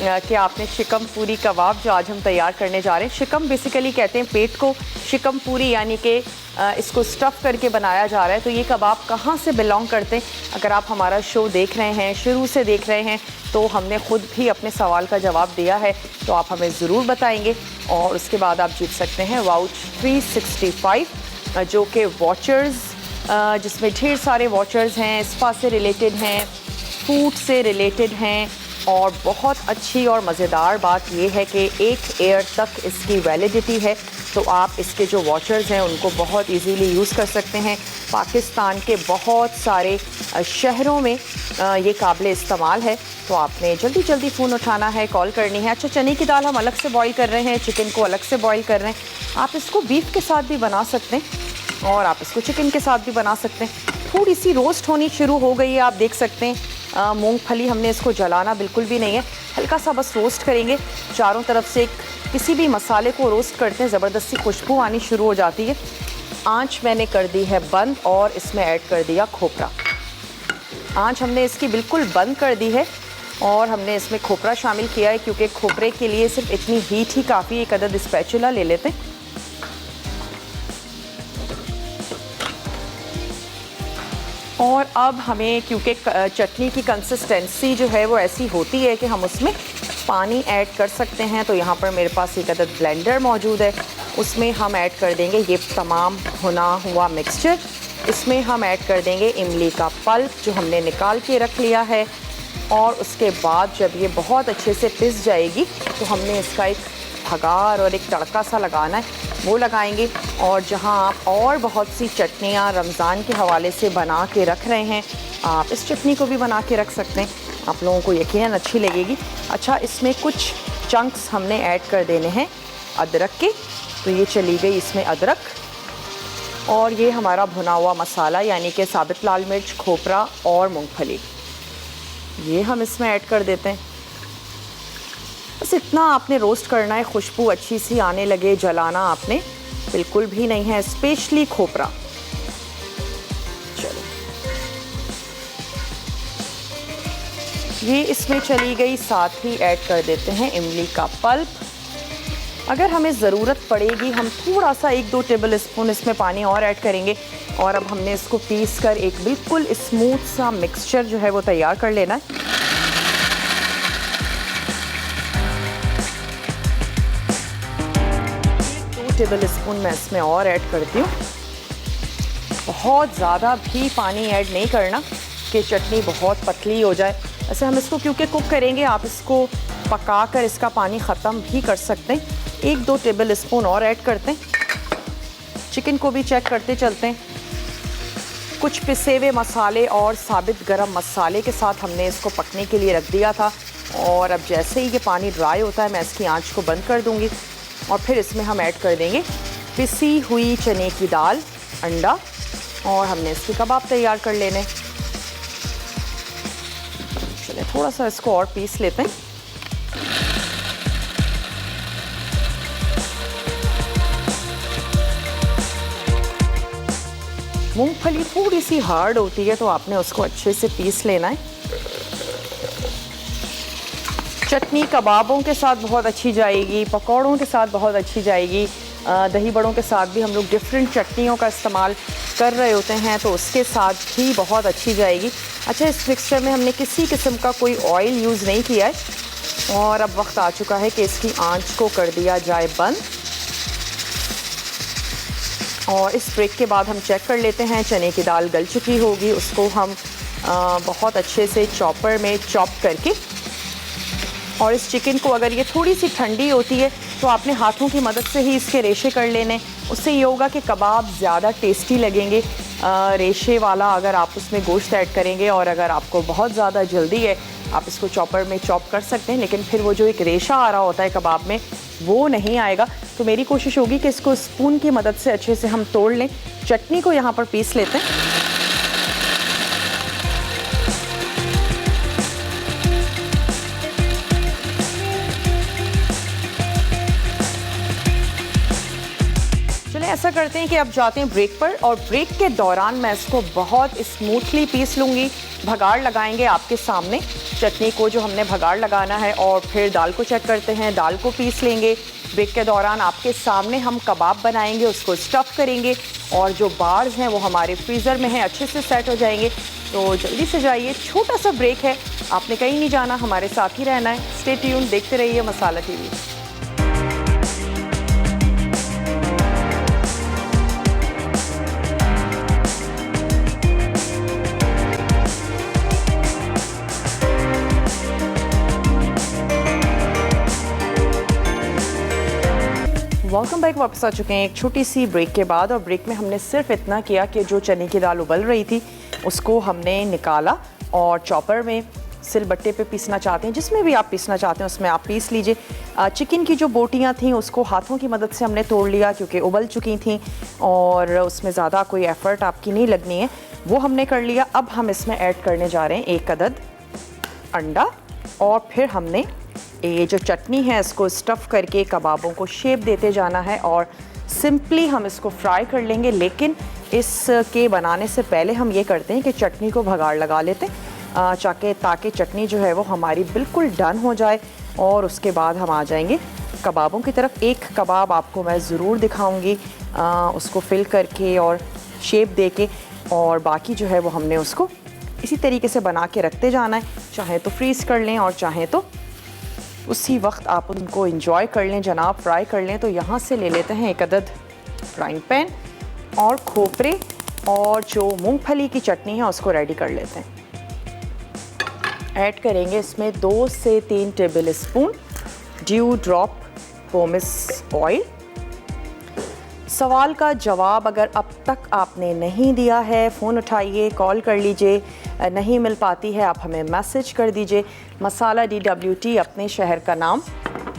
कि आपने शिकम पूरी कबाब जो आज हम तैयार करने जा रहे हैं, शिकम बेसिकली कहते हैं पेट को, शिकम पूरी यानी कि इसको स्टफ़ करके बनाया जा रहा है। तो ये कबाब कहाँ से बिलोंग करते हैं? अगर आप हमारा शो देख रहे हैं, शुरू से देख रहे हैं, तो हमने ख़ुद भी अपने सवाल का जवाब दिया है, तो आप हमें ज़रूर बताएंगे और उसके बाद आप जीत सकते हैं वाउच 365 जो कि वॉचर्स, जिसमें ढेर सारे वॉचर्स हैं, स्पा से रिलेटेड हैं, फूड से रिलेटेड हैं। और बहुत अच्छी और मज़ेदार बात यह है कि 1 ईयर तक इसकी वैलिडिटी है, तो आप इसके जो वॉचर्स हैं उनको बहुत इजीली यूज़ कर सकते हैं। पाकिस्तान के बहुत सारे शहरों में ये काबिल इस्तेमाल है, तो आपने जल्दी जल्दी फ़ोन उठाना है, कॉल करनी है। अच्छा, चने की दाल हम अलग से बॉईल कर रहे हैं, चिकन को अलग से बॉईल कर रहे हैं। आप इसको बीफ के साथ भी बना सकते हैं और आप इसको चिकन के साथ भी बना सकते हैं। थोड़ी सी रोस्ट होनी शुरू हो गई है, आप देख सकते हैं। मूंगफली हमने इसको जलाना बिल्कुल भी नहीं है, हल्का सा बस रोस्ट करेंगे चारों तरफ से। किसी भी मसाले को रोस्ट करते हैं ज़बरदस्ती खुशबू आनी शुरू हो जाती है। आंच मैंने कर दी है बंद और इसमें ऐड कर दिया खोपरा। आंच हमने इसकी बिल्कुल बंद कर दी है और हमने इसमें खोपरा शामिल किया है, क्योंकि खोपरे के लिए सिर्फ इतनी हीट ही काफ़ी है। एक अदद स्पैचुला ले लेते हैं। और अब हमें, क्योंकि चटनी की कंसिस्टेंसी जो है वो ऐसी होती है कि हम उसमें पानी ऐड कर सकते हैं, तो यहाँ पर मेरे पास एक अदद ब्लेंडर मौजूद है, उसमें हम ऐड कर देंगे ये तमाम भुना हुआ मिक्सचर। इसमें हम ऐड कर देंगे इमली का पल्प जो हमने निकाल के रख लिया है, और उसके बाद जब ये बहुत अच्छे से पिस जाएगी तो हमने इसका एक भगार और एक तड़का सा लगाना है, वो लगाएंगे। और जहां आप और बहुत सी चटनियाँ रमज़ान के हवाले से बना के रख रहे हैं, आप इस चटनी को भी बना के रख सकते हैं, आप लोगों को यकीनन अच्छी लगेगी। अच्छा, इसमें कुछ चंक्स हमने ऐड कर देने हैं अदरक के, तो ये चली गई इसमें अदरक, और ये हमारा भुना हुआ मसाला यानी कि साबित लाल मिर्च, खोपरा और मूंगफली, ये हम इसमें ऐड कर देते हैं। बस इतना आपने रोस्ट करना है, खुशबू अच्छी सी आने लगे, जलाना आपने बिल्कुल भी नहीं है, स्पेशली खोपरा। चलो, ये इसमें चली गई, साथ ही ऐड कर देते हैं इमली का पल्प। अगर हमें ज़रूरत पड़ेगी हम थोड़ा सा 1-2 टेबल स्पून इसमें पानी और ऐड करेंगे। और अब हमने इसको पीस कर एक बिल्कुल स्मूथ सा मिक्सचर जो है वो तैयार कर लेना है। 2 टेबल स्पून मैं इसमें और ऐड करती हूँ। बहुत ज़्यादा भी पानी ऐड नहीं करना कि चटनी बहुत पतली हो जाए। ऐसे हम इसको क्योंकि कुक करेंगे, आप इसको पका कर इसका पानी ख़त्म भी कर सकते हैं। 1-2 टेबल स्पून और ऐड करते हैं। चिकन को भी चेक करते चलते हैं। कुछ पिसे हुए मसाले और साबित गरम मसाले के साथ हमने इसको पकने के लिए रख दिया था, और अब जैसे ही ये पानी ड्राई होता है मैं इसकी आंच को बंद कर दूंगी और फिर इसमें हम ऐड कर देंगे पिसी हुई चने की दाल, अंडा, और हमने इसके कबाब तैयार कर लेने। चलिए थोड़ा सा इसको और पीस लेते हैं। मूंगफली थोड़ी सी हार्ड होती है तो आपने उसको अच्छे से पीस लेना है। चटनी कबाबों के साथ बहुत अच्छी जाएगी, पकौड़ों के साथ बहुत अच्छी जाएगी, दही बड़ों के साथ भी हम लोग डिफरेंट चटनियों का इस्तेमाल कर रहे होते हैं तो उसके साथ भी बहुत अच्छी जाएगी। अच्छा, इस मिक्सचर में हमने किसी किस्म का कोई ऑयल यूज़ नहीं किया है और अब वक्त आ चुका है कि इसकी आंच को कर दिया जाए बंद। और इस ब्रेक के बाद हम चेक कर लेते हैं चने की दाल गल चुकी होगी, उसको हम बहुत अच्छे से चॉपर में चॉप करके, और इस चिकन को अगर ये थोड़ी सी ठंडी होती है तो आपने हाथों की मदद से ही इसके रेशे कर लेने, उससे ये होगा कि कबाब ज़्यादा टेस्टी लगेंगे। रेशे वाला अगर आप उसमें गोश्त ऐड करेंगे, और अगर आपको बहुत ज़्यादा जल्दी है आप इसको चॉपर में चॉप कर सकते हैं, लेकिन फिर वो जो एक रेशा आ रहा होता है कबाब में वो नहीं आएगा। तो मेरी कोशिश होगी कि इसको स्पून की मदद से अच्छे से हम तोड़ लें। चटनी को यहाँ पर पीस लेते हैं। ऐसा करते हैं कि अब जाते हैं ब्रेक पर, और ब्रेक के दौरान मैं इसको बहुत स्मूथली पीस लूँगी। भगाड़ लगाएंगे आपके सामने चटनी को, जो हमने भगाड़ लगाना है, और फिर दाल को चेक करते हैं, दाल को पीस लेंगे। ब्रेक के दौरान आपके सामने हम कबाब बनाएंगे, उसको स्टफ़ करेंगे, और जो बार्स हैं वो हमारे फ्रीज़र में हैं, अच्छे से सेट हो जाएंगे। तो जल्दी से जाइए, छोटा सा ब्रेक है, आपने कहीं नहीं जाना, हमारे साथ ही रहना है। स्टे ट्यून्ड, देखते रहिए मसाला टीवी। वेलकम बैक, वापस आ चुके हैं एक छोटी सी ब्रेक के बाद। और ब्रेक में हमने सिर्फ इतना किया कि जो चने की दाल उबल रही थी उसको हमने निकाला और चॉपर में, सिलबट्टे पे पीसना चाहते हैं, जिसमें भी आप पीसना चाहते हैं उसमें आप पीस लीजिए। चिकन की जो बोटियां थीं उसको हाथों की मदद से हमने तोड़ लिया, क्योंकि उबल चुकी थीं और उसमें ज़्यादा कोई एफ़र्ट आपकी नहीं लगनी है, वो हमने कर लिया। अब हम इसमें ऐड करने जा रहे हैं 1 अदद अंडा, और फिर हमने ये जो चटनी है इसको स्टफ़ करके कबाबों को शेप देते जाना है, और सिंपली हम इसको फ्राई कर लेंगे। लेकिन इसके बनाने से पहले हम ये करते हैं कि चटनी को भगाड़ लगा लेते हैं, ताकि चटनी जो है वो हमारी बिल्कुल डन हो जाए। और उसके बाद हम आ जाएंगे कबाबों की तरफ। एक कबाब आपको मैं ज़रूर दिखाऊंगी, उसको फिल करके और शेप दे के, और बाकी जो है वो हमने उसको इसी तरीके से बना के रखते जाना है। चाहे तो फ्रीज़ कर लें और चाहे तो उसी वक्त आप उनको इंजॉय कर लें जनाब, फ्राई कर लें। तो यहाँ से ले लेते हैं 1 अदद फ्राइंग पैन, और खोपरे और जो मूंगफली की चटनी है उसको रेडी कर लेते हैं। ऐड करेंगे इसमें 2 से 3 table spoon dew drop pomace oil. सवाल का जवाब अगर अब तक आपने नहीं दिया है, फ़ोन उठाइए, कॉल कर लीजिए, नहीं मिल पाती है आप हमें मैसेज कर दीजिए। मसाला DWT अपने शहर का नाम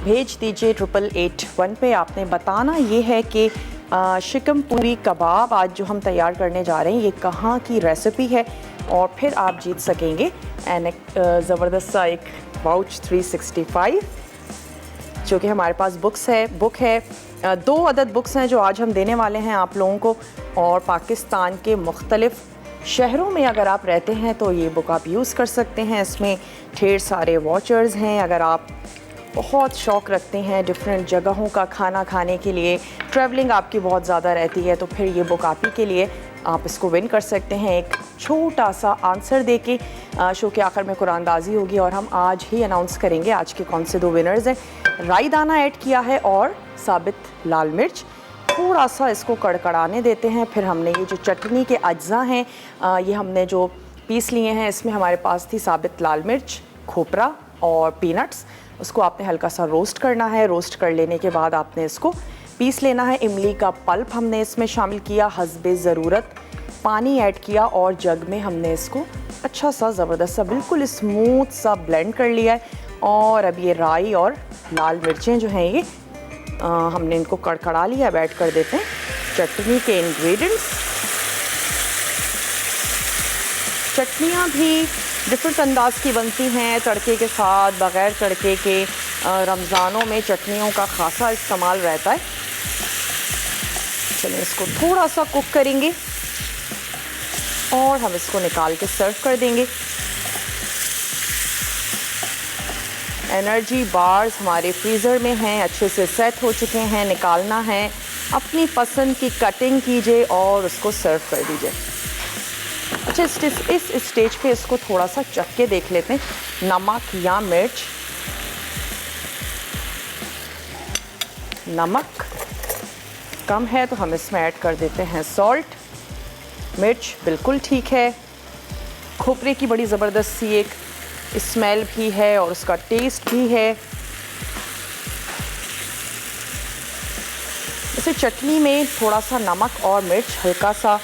भेज दीजिए 8881 पे। आपने बताना ये है कि शिकम पूरी कबाब आज जो हम तैयार करने जा रहे हैं ये कहाँ की रेसिपी है, और फिर आप जीत सकेंगे ज़बरदस्त सा एक वाउच 365, जो कि हमारे पास बुक है। 2 अदद बुक्स हैं जो आज हम देने वाले हैं आप लोगों को, और पाकिस्तान के मुख्तलिफ़ शहरों में अगर आप रहते हैं तो ये बुक आप यूज़ कर सकते हैं। इसमें ढेर सारे वॉचर्स हैं। अगर आप बहुत शौक़ रखते हैं डिफरेंट जगहों का खाना खाने के लिए, ट्रैवलिंग आपकी बहुत ज़्यादा रहती है, तो फिर ये बुक आप ही के लिए, आप इसको विन कर सकते हैं। एक छोटा सा आंसर दे के शो के आखिर में कुरानदाजी होगी, और हम आज ही अनाउंस करेंगे आज के कौन से 2 विनर्स हैं। राई दाना ऐड किया है और साबित लाल मिर्च। थोड़ा सा इसको कड़कड़ाने देते हैं। फिर हमने ये जो चटनी के अज्जा हैं ये हमने जो पीस लिए हैं, इसमें हमारे पास थी साबित लाल मिर्च, खोपरा और पीनट्स। उसको आपने हल्का सा रोस्ट करना है। रोस्ट कर लेने के बाद आपने इसको पीस लेना है। इमली का पल्प हमने इसमें शामिल किया, हस्बे ज़रूरत पानी ऐड किया, और जग में हमने इसको अच्छा सा ज़बरदस्त सा बिल्कुल स्मूथ सा ब्लेंड कर लिया है। और अब ये राई और लाल मिर्चें जो हैं ये हमने इनको कड़कड़ा लिया। अब ऐड कर देते हैं चटनी के इंग्रेडिएंट्स। चटनियाँ भी डिफरेंट अंदाज की बनती हैं, तड़के के साथ, बग़ैर तड़के के। रमज़ानों में चटनियों का ख़ासा इस्तेमाल रहता है। चलिए इसको थोड़ा सा कुक करेंगे। और हम इसको निकाल के सर्व कर देंगे। एनर्जी बार्स हमारे फ्रीज़र में हैं, अच्छे से सेट हो चुके हैं। निकालना है, अपनी पसंद की कटिंग कीजिए और उसको सर्व कर दीजिए। अच्छा, इस स्टेज पे इसको थोड़ा सा चख के देख लेते हैं, नमक या मिर्च। नमक कम है तो हम इसमें ऐड कर देते हैं सॉल्ट। मिर्च बिल्कुल ठीक है। खोपरे की बड़ी ज़बरदस्त सी एक स्मेल भी है और उसका टेस्ट भी है। इसे चटनी में थोड़ा सा नमक और मिर्च हल्का सा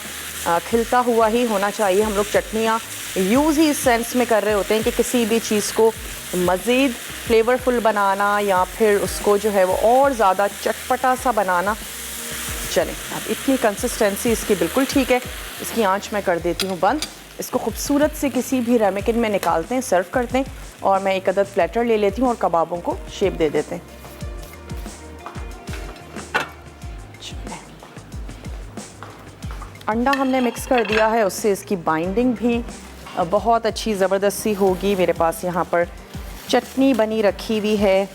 खिलता हुआ ही होना चाहिए। हम लोग चटनियाँ यूज़ ही इस सेंस में कर रहे होते हैं कि किसी भी चीज़ को मज़ीद फ्लेवरफुल बनाना या फिर उसको जो है वो और ज़्यादा चटपटा सा बनाना। चलें, अब इतनी कंसिस्टेंसी इसकी बिल्कुल ठीक है। इसकी आंच मैं कर देती हूँ बंद। इसको खूबसूरत से किसी भी रेमेकिन में निकालते हैं, सर्व करते हैं। और मैं एक अदद प्लेटर ले लेती हूँ और कबाबों को शेप दे देते हैं। अंडा हमने मिक्स कर दिया है, उससे इसकी बाइंडिंग भी बहुत अच्छी ज़बरदस्त सी होगी। मेरे पास यहाँ पर चटनी बनी रखी हुई है,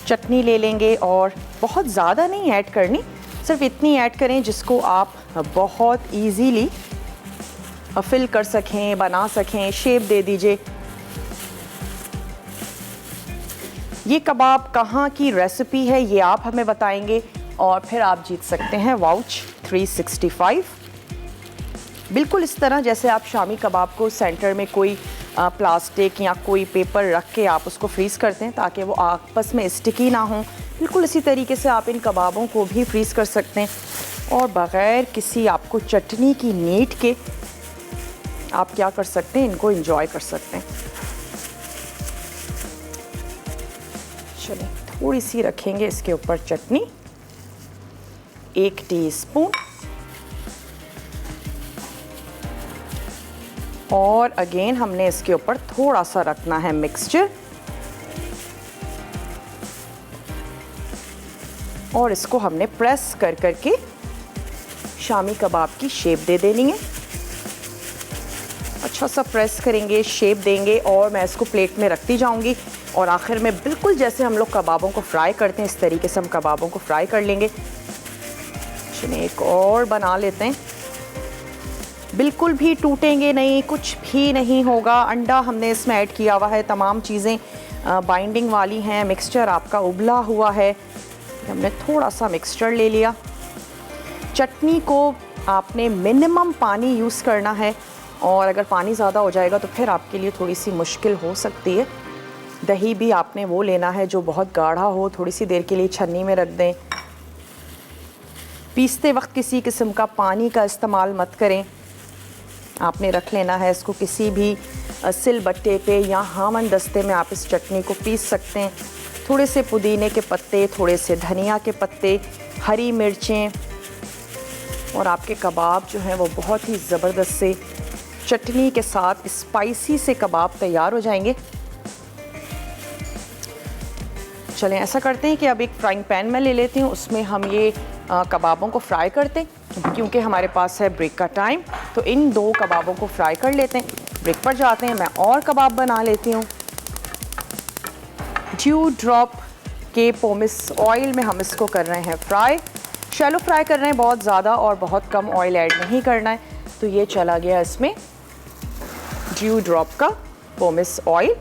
चटनी ले लेंगे और बहुत ज़्यादा नहीं ऐड करनी, सिर्फ इतनी ऐड करें जिसको आप बहुत इजीली फिल कर सकें, बना सकें, शेप दे दीजिए। ये कबाब कहाँ की रेसिपी है ये आप हमें बताएंगे और फिर आप जीत सकते हैं वाउच 365। बिल्कुल इस तरह जैसे आप शामी कबाब को सेंटर में कोई प्लास्टिक या कोई पेपर रख के आप उसको फ्रीज़ करते हैं ताकि वो आपस में स्टिकी ना हो, बिल्कुल इसी तरीके से आप इन कबाबों को भी फ्रीज़ कर सकते हैं और बग़ैर किसी आपको चटनी की नीड के आप क्या कर सकते हैं, इनको एंजॉय कर सकते हैं। चलिए, थोड़ी सी रखेंगे इसके ऊपर चटनी, 1 टीस्पून, और अगेन हमने इसके ऊपर थोड़ा सा रखना है मिक्सचर और इसको हमने प्रेस कर करके शामी कबाब की शेप दे देनी है। अच्छा सा प्रेस करेंगे, शेप देंगे और मैं इसको प्लेट में रखती जाऊंगी और आखिर में बिल्कुल जैसे हम लोग कबाबों को फ्राई करते हैं इस तरीके से हम कबाबों को फ्राई कर लेंगे। चलिए एक और बना लेते हैं, बिल्कुल भी टूटेंगे नहीं, कुछ भी नहीं होगा। अंडा हमने इसमें ऐड किया हुआ है, तमाम चीज़ें बाइंडिंग वाली हैं, मिक्सचर आपका उबला हुआ है। हमने थोड़ा सा मिक्सचर ले लिया। चटनी को आपने मिनिमम पानी यूज़ करना है और अगर पानी ज़्यादा हो जाएगा तो फिर आपके लिए थोड़ी सी मुश्किल हो सकती है। दही भी आपने वो लेना है जो बहुत गाढ़ा हो, थोड़ी सी देर के लिए छन्नी में रख दें। पीसते वक्त किसी किस्म का पानी का इस्तेमाल मत करें। आपने रख लेना है इसको किसी भी सिलबट्टे पे या हामन दस्ते में आप इस चटनी को पीस सकते हैं। थोड़े से पुदीने के पत्ते, थोड़े से धनिया के पत्ते, हरी मिर्चें और आपके कबाब जो हैं वो बहुत ही ज़बरदस्त से चटनी के साथ स्पाइसी से कबाब तैयार हो जाएंगे। चलें ऐसा करते हैं कि अब एक फ्राइंग पैन में ले लेती हूँ, उसमें हम ये कबाबों को फ्राई करते हैं क्योंकि हमारे पास है ब्रेक का टाइम। तो इन 2 कबाबों को फ्राई कर लेते हैं, ब्रेक पर जाते हैं। मैं और कबाब बना लेती हूँ। ड्यू ड्रॉप के पोमिस ऑयल में हम इसको कर रहे हैं फ्राई, शैलो फ्राई कर रहे हैं, बहुत ज़्यादा और बहुत कम ऑयल ऐड नहीं करना है। तो ये चला गया इसमें ड्यू ड्रॉप का पोमिस ऑयल।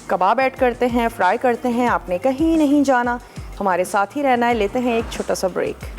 कबाब ऐड करते हैं, फ्राई करते हैं। आपने कहीं नहीं जाना, हमारे साथ ही रहना है। लेते हैं एक छोटा सा ब्रेक।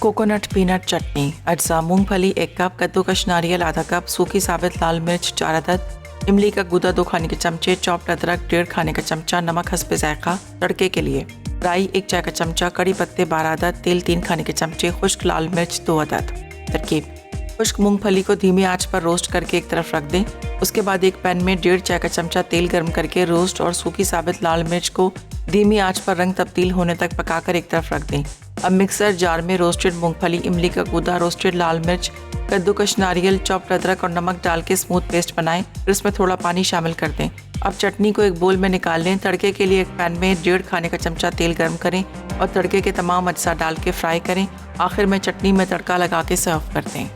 कोकोनट पीनट चटनी, अज्जा मूंगफली 1 कप, कद्दूकश नारियल आधा कप, सूखी साबित लाल मिर्च 4 अदद, इमली का गूदा 2 खाने के चमचे, चॉप्ड अदरक 1.5 खाने का चमचा, नमक हस्बे जायका। तड़के के लिए राई 1 चाय का चमचा, कड़ी पत्ते 12 अदद, तेल 3 खाने के चमचे, खुश्क लाल मिर्च 2 अदद। तरकीब: खुश्क मूंगफली को धीमी आंच पर रोस्ट करके एक तरफ रख दें। उसके बाद एक पैन में 1.5 चाय का चमचा तेल गर्म करके रोस्ट और सूखी साबित लाल मिर्च को धीमी आंच पर रंग तब्दील होने तक पकाकर एक तरफ रख दें। अब मिक्सर जार में रोस्टेड मूंगफली, इमली का गूदा, रोस्टेड लाल मिर्च, कद्दूकश नारियल, चॉप्ड अदरक और नमक डाल के स्मूथ पेस्ट बनाएं, फिर इसमें थोड़ा पानी शामिल कर दें। अब चटनी को एक बोल में निकाल लें। तड़के के लिए एक पैन में 1.5 खाने का चमचा तेल गर्म करें और तड़के के तमाम अज्जा डाल के फ्राई करें। आखिर में चटनी में तड़का लगा के सर्व कर दें।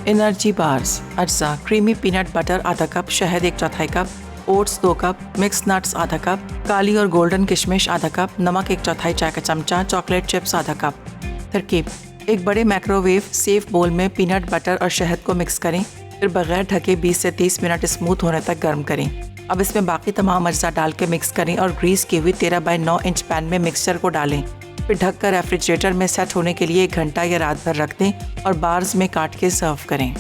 एनर्जी बार्स अज्जा: क्रीमी पीनट बटर आधा कप, शहद 1/4 cup, oats 2 cup, mix nuts आधा कप, काली और गोल्डन किशमिश आधा कप, नमक 1/4 चाय का चमचा, चॉकलेट चिप्स आधा कप। तरकीब: एक बड़े माइक्रोवेव सेफ बोल में पीनट बटर और शहद को मिक्स करें, फिर बगैर ढके 20 से 30 मिनट स्मूथ होने तक गर्म करें। अब इसमें बाकी तमाम अज्जा डाल के मिक्स करें और ग्रीस की हुई 13 बाई 9 इंच पैन में मिक्सचर को डालें। फिर ढककर रेफ्रिजरेटर में सेट होने के लिए 1 घंटा या रात भर रख दें और बार्स में काट के सर्व करें।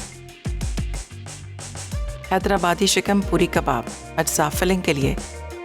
हैदराबादी शिकम पूरी कबाब अज्जा: फिलिंग के लिए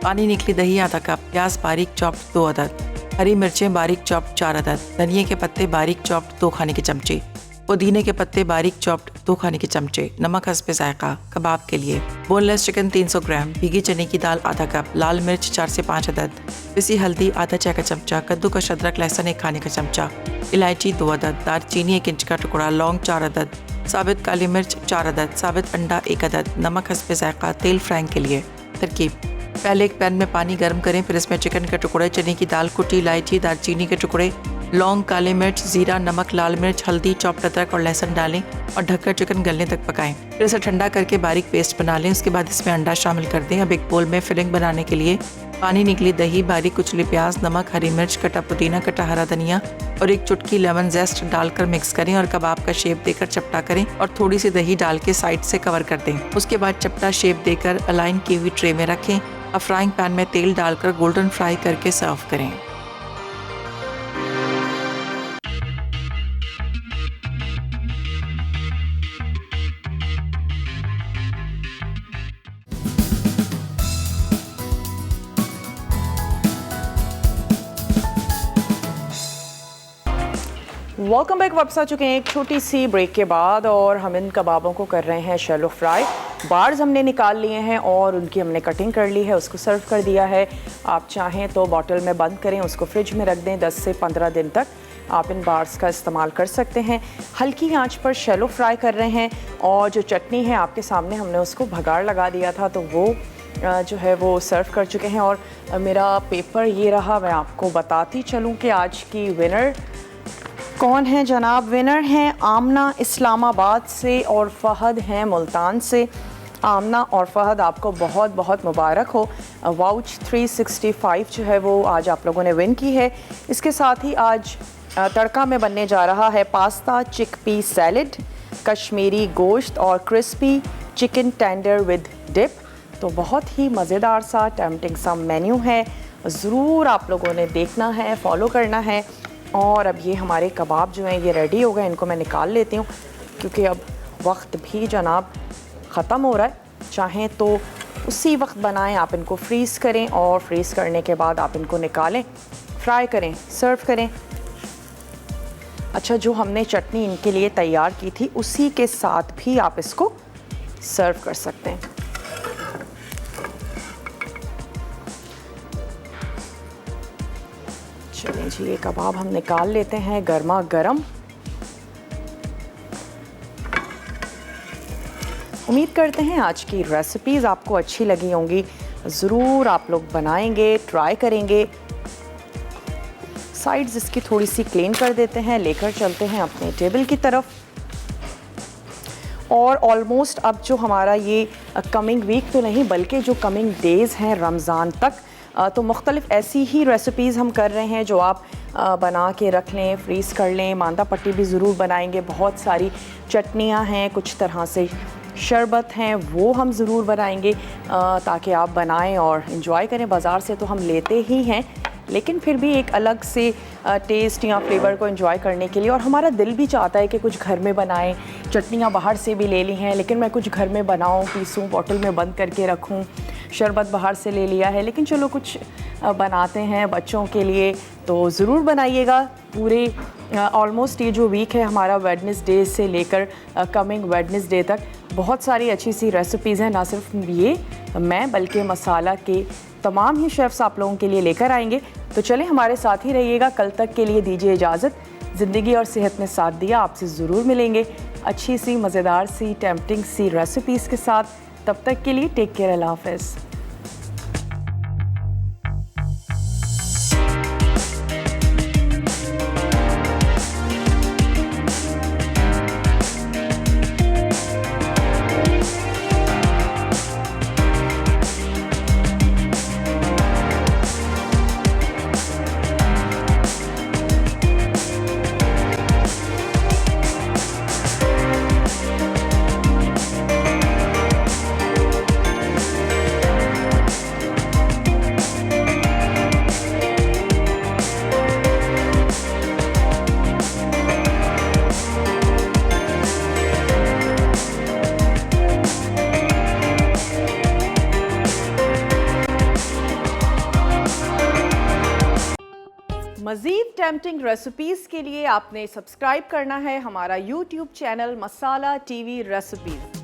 पानी निकली दही आधा कप, प्याज बारीक चॉप्ड 2 अदद, हरी मिर्चें बारीक चॉप्ड 4 अदद, धनिए के पत्ते बारीक चॉप्ड 2 खाने के चमचे, पुदीने के पत्ते बारीक चॉप्ड 2 खाने के चमचे, नमक हस्बे जायका। कबाब के लिए बोनलेस चिकन 300 ग्राम, भीगी चने की दाल आधा कप, लाल मिर्च 4 से 5 अदद, पिसी हल्दी आधा चाय का चमचा, कद्दूकस अदरक लहसुन 1 खाने का चमचा, इलायची 2 अदद, दालचीनी 1 इंच का टुकड़ा, लौंग 4 अदद, साबित काली मिर्च 4 अदद, साबित अंडा 1 अदद, नमक हस्बे जायका। तेल फ्राइंग के लिए तरकीब: पहले एक पैन में पानी गर्म करें, फिर इसमें चिकन के टुकड़े, चने की दाल, कुटी इलायची, दालचीनी के टुकड़े, लौंग, काले मिर्च, जीरा, नमक, लाल मिर्च, हल्दी, चॉप्ड अदरक और लहसुन डालें और ढककर चिकन गलने तक पकाएं। फिर इसे ठंडा करके बारीक पेस्ट बना लें। उसके बाद इसमें अंडा शामिल कर दें। अब एक बोल में फिलिंग बनाने के लिए पानी निकली दही, बारीक कुचली प्याज, नमक, हरी मिर्च, कटा पुदीना, कटा हरा धनिया और 1 चुटकी लेमन जेस्ट डालकर मिक्स करें और कबाब का शेप देकर चपटा करें और थोड़ी सी दही डाल के साइड से कवर कर दें। उसके बाद चपटा शेप देकर अलाइन की हुई ट्रे में रखें। अब फ्राइंग पैन में तेल डालकर गोल्डन फ्राई करके सर्व करें। Welcome back. वापस आ चुके हैं एक छोटी सी ब्रेक के बाद और हम इन कबाबों को कर रहे हैं शैलो फ्राई। बार्स हमने निकाल लिए हैं और उनकी हमने कटिंग कर ली है, उसको सर्व कर दिया है। आप चाहें तो बॉटल में बंद करें, उसको फ्रिज में रख दें। 10 से 15 दिन तक आप इन बार्स का इस्तेमाल कर सकते हैं। हल्की आंच पर शैलो फ्राई कर रहे हैं और जो चटनी है आपके सामने हमने उसको भगाड़ लगा दिया था, तो वो जो है वो सर्व कर चुके हैं। और मेरा पेपर ये रहा, मैं आपको बताती चलूँ कि आज की विनर कौन है जनाब। विनर हैं आमना इस्लामाबाद से और फ़हद हैं मुल्तान से। आमना और फ़हद आपको बहुत बहुत मुबारक हो। वाउच 365 जो है वो आज आप लोगों ने विन की है। इसके साथ ही आज तड़का में बनने जा रहा है पास्ता चिकपी सैलड, कश्मीरी गोश्त और crispy chicken tender with dip. तो बहुत ही मज़ेदार सा टेम्पटिंग सा मेन्यू है, ज़रूर आप लोगों ने देखना है, फॉलो करना है। और अब ये हमारे कबाब जो हैं ये रेडी हो गए, इनको मैं निकाल लेती हूँ क्योंकि अब वक्त भी जनाब ख़त्म हो रहा है। चाहें तो उसी वक्त बनाएं, आप इनको फ्रीज़ करें और फ्रीज़ करने के बाद आप इनको निकालें, फ्राई करें, सर्व करें। अच्छा, जो हमने चटनी इनके लिए तैयार की थी उसी के साथ भी आप इसको सर्व कर सकते हैं। चलिए जी, ये कबाब हम निकाल लेते हैं गर्मा गर्म। उम्मीद करते हैं आज की रेसिपीज़ आपको अच्छी लगी होंगी। ज़रूर आप लोग बनाएंगे, ट्राई करेंगे। साइड्स इसकी थोड़ी सी क्लीन कर देते हैं, लेकर चलते हैं अपने टेबल की तरफ। और ऑलमोस्ट अब जो हमारा ये कमिंग वीक तो नहीं बल्कि जो कमिंग डेज़ हैं रमज़ान तक, तो मुख्तलिफ़ ऐसी ही रेसिपीज़ हम कर रहे हैं जो आप बना के रख लें, फ्रीज़ कर लें। मांदा पट्टी भी ज़रूर बनाएंगे। बहुत सारी चटनियाँ हैं, कुछ तरह से शरबत हैं, वो हम ज़रूर बनाएंगे ताकि आप बनाएं और इन्जॉय करें। बाज़ार से तो हम लेते ही हैं, लेकिन फिर भी एक अलग से टेस्ट या फ्लेवर को एंजॉय करने के लिए, और हमारा दिल भी चाहता है कि कुछ घर में बनाएं। चटनियाँ बाहर से भी ले ली हैं, लेकिन मैं कुछ घर में बनाऊं, पीसूं, बॉटल में बंद करके रखूं। शरबत बाहर से ले लिया है, लेकिन चलो कुछ बनाते हैं बच्चों के लिए, तो ज़रूर बनाइएगा। पूरे ऑलमोस्ट ये जो वीक है हमारा वेडनेसडे से लेकर कमिंग वेडनेसडे तक बहुत सारी अच्छी सी रेसिपीज़ हैं। ना सिर्फ ये मैं बल्कि मसाला के तमाम ही शेफ़्स आप लोगों के लिए लेकर आएंगे। तो चलें हमारे साथ ही रहिएगा। कल तक के लिए दीजिए इजाज़त। ज़िंदगी और सेहत में साथ दिया। आपसे ज़रूर मिलेंगे अच्छी सी, मज़ेदार सी, टेम्पटिंग सी रेसिपीज़ के साथ। तब तक के लिए टेक केयर, अल्लाह हाफ़िज़। मज़ीद टेम्पटिंग रेसिपीज़ के लिए आपने सब्सक्राइब करना है हमारा YouTube चैनल मसाला TV रेसिपीज़।